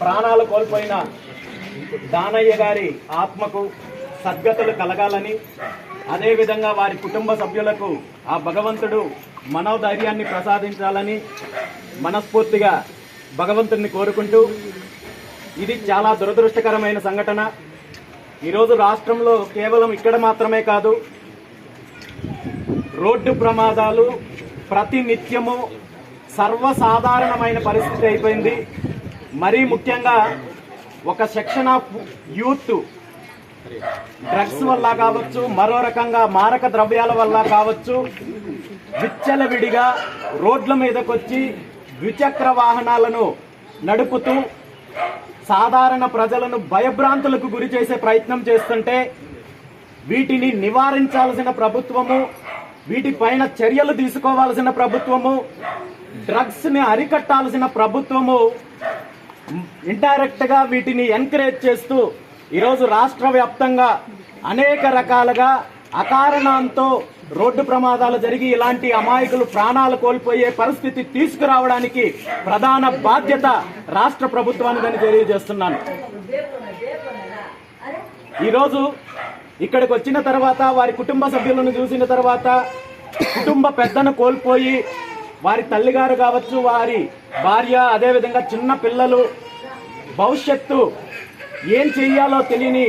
ప్రాణాలు కోల్పోయిన దానయ్య గారి ఆత్మకు సద్గతులు కలగాలని, అదేవిధంగా వారి కుటుంబ సభ్యులకు ఆ భగవంతుడు మనోధైర్యాన్ని ప్రసాదించాలని మనస్ఫూర్తిగా భగవంతుడిని కోరుకుంటూ, ఇది చాలా దురదృష్టకరమైన సంఘటన. ఈరోజు రాష్ట్రంలో కేవలం ఇక్కడ మాత్రమే కాదు, రోడ్డు ప్రమాదాలు ప్రతి నిత్యము సర్వసాధారణమైన పరిస్థితి అయిపోయింది. మరీ ముఖ్యంగా ఒక సెక్షన్ ఆఫ్ యూత్ డ్రగ్స్ వల్ల కావచ్చు, మరో రకంగా మారక ద్రవ్యాల వల్ల కావచ్చు, విచ్చలవిడిగా రోడ్ల మీదకొచ్చి ద్విచక్ర వాహనాలను నడుపుతూ సాధారణ ప్రజలను భయభ్రాంతులకు గురి చేసే ప్రయత్నం చేస్తుంటే, వీటిని నివారించాల్సిన ప్రభుత్వము, వీటిపైన చర్యలు తీసుకోవాల్సిన ప్రభుత్వము, డ్రగ్స్ ని అరికట్టాల్సిన ప్రభుత్వము ఇండైరెక్ట్ గా వీటిని ఎంకరేజ్ చేస్తూ ఈరోజు రాష్ట్ర వ్యాప్తంగా అనేక రకాలుగా అకారణంతో రోడ్డు ప్రమాదాలు జరిగి ఇలాంటి అమాయకులు ప్రాణాలు కోల్పోయే పరిస్థితి తీసుకురావడానికి ప్రధాన బాధ్యత రాష్ట్ర ప్రభుత్వానిదని తెలియజేస్తున్నాను. ఈరోజు ఇక్కడికి వచ్చిన తర్వాత వారి కుటుంబ సభ్యులను చూసిన తర్వాత కుటుంబ పెద్దను కోల్పోయి వారి తల్లిగారు కావచ్చు, వారి భార్య, అదేవిధంగా చిన్న పిల్లలు భవిష్యత్తు ఏం చెయ్యాలో తెలియని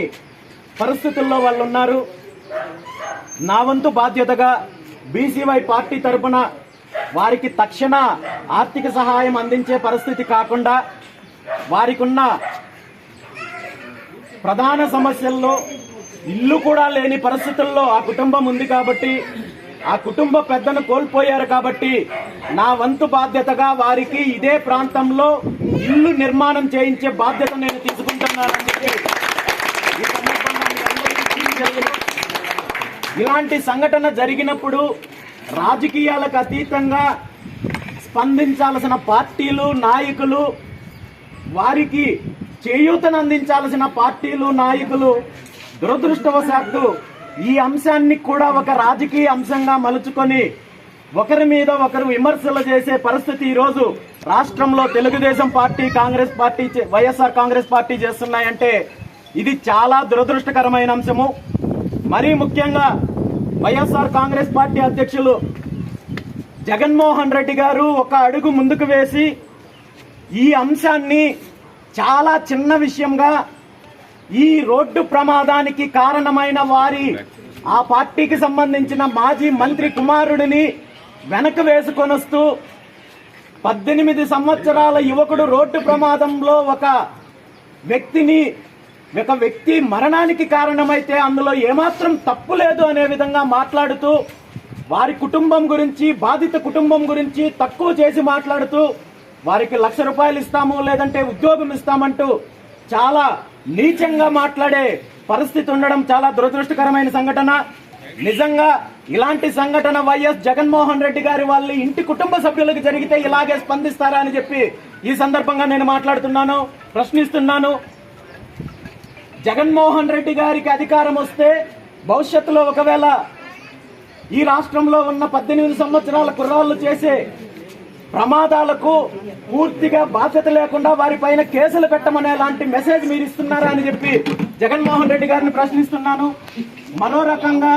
పరిస్థితుల్లో వాళ్ళు ఉన్నారు. నా వంతు బాధ్యతగా బీసీవై పార్టీ తరఫున వారికి తక్షణ ఆర్థిక సహాయం అందించే పరిస్థితి కాకుండా, వారికి ఉన్న ప్రధాన సమస్యల్లో ఇల్లు కూడా లేని పరిస్థితుల్లో ఆ కుటుంబం ఉంది కాబట్టి, ఆ కుటుంబ పెద్దను కోల్పోయారు కాబట్టి నా వంతు బాధ్యతగా వారికి ఇదే ప్రాంతంలో ఇల్లు నిర్మాణం చేయించే బాధ్యత నేను తీసుకుంటున్నానని ఈ సందర్భంగా ఇలాంటి సంఘటన జరిగినప్పుడు రాజకీయాలకు అతీతంగా స్పందించాల్సిన పార్టీలు, నాయకులు, వారికి చేయూతను అందించాల్సిన పార్టీలు, నాయకులు దురదృష్టవశాత్తు ఈ అంశాన్ని కూడా ఒక రాజకీయ అంశంగా మలుచుకొని ఒకరి మీద ఒకరు విమర్శలు చేసే పరిస్థితి ఈరోజు రాష్ట్రంలో Telugu Desam party, Congress party, YSR Congress party చేస్తున్నాయంటే ఇది చాలా దురదృష్టకరమైన అంశము. మరీ ముఖ్యంగా వైఎస్ఆర్ కాంగ్రెస్ పార్టీ అధ్యక్షులు జగన్మోహన్ రెడ్డి గారు ఒక అడుగు ముందుకు వేసి ఈ అంశాన్ని చాలా చిన్న విషయంగా, ఈ రోడ్డు ప్రమాదానికి కారణమైన వారి ఆ పార్టీకి సంబంధించిన మాజీ మంత్రి కుమారుడిని వెనక వేసుకొనొస్తూ 18 సంవత్సరాల యువకుడు రోడ్డు ప్రమాదంలో ఒక వ్యక్తి మరణానికి కారణమైతే అందులో ఏమాత్రం తప్పు లేదు అనే విధంగా మాట్లాడుతూ, వారి కుటుంబం గురించి, బాధిత కుటుంబం గురించి తక్కువ చేసి మాట్లాడుతూ, వారికి ₹1,00,000 ఇస్తాము లేదంటే ఉద్యోగం ఇస్తామంటూ చాలా నీచంగా మాట్లాడే పరిస్థితి ఉండడం చాలా దురదృష్టకరమైన సంఘటన. నిజంగా ఇలాంటి సంఘటన వైఎస్ జగన్మోహన్ రెడ్డి గారి వాళ్ళ ఇంటి కుటుంబ సభ్యులకు జరిగితే ఇలాగే స్పందిస్తారా అని చెప్పి ఈ సందర్భంగా నేను మాట్లాడుతున్నాను, ప్రశ్నిస్తున్నాను. జగన్మోహన్ రెడ్డి గారికి అధికారం వస్తే భవిష్యత్తులో ఒకవేళ ఈ రాష్ట్రంలో ఉన్న 18 సంవత్సరాల కుర్రాళ్ళు చేసే ప్రమాదాలకు పూర్తిగా బాధ్యత లేకుండా వారిపైన కేసులు పెట్టమనే లాంటి మెసేజ్ మీరు ఇస్తున్నారా అని చెప్పి జగన్మోహన్ రెడ్డి గారిని ప్రశ్నిస్తున్నాను. మరో రకంగా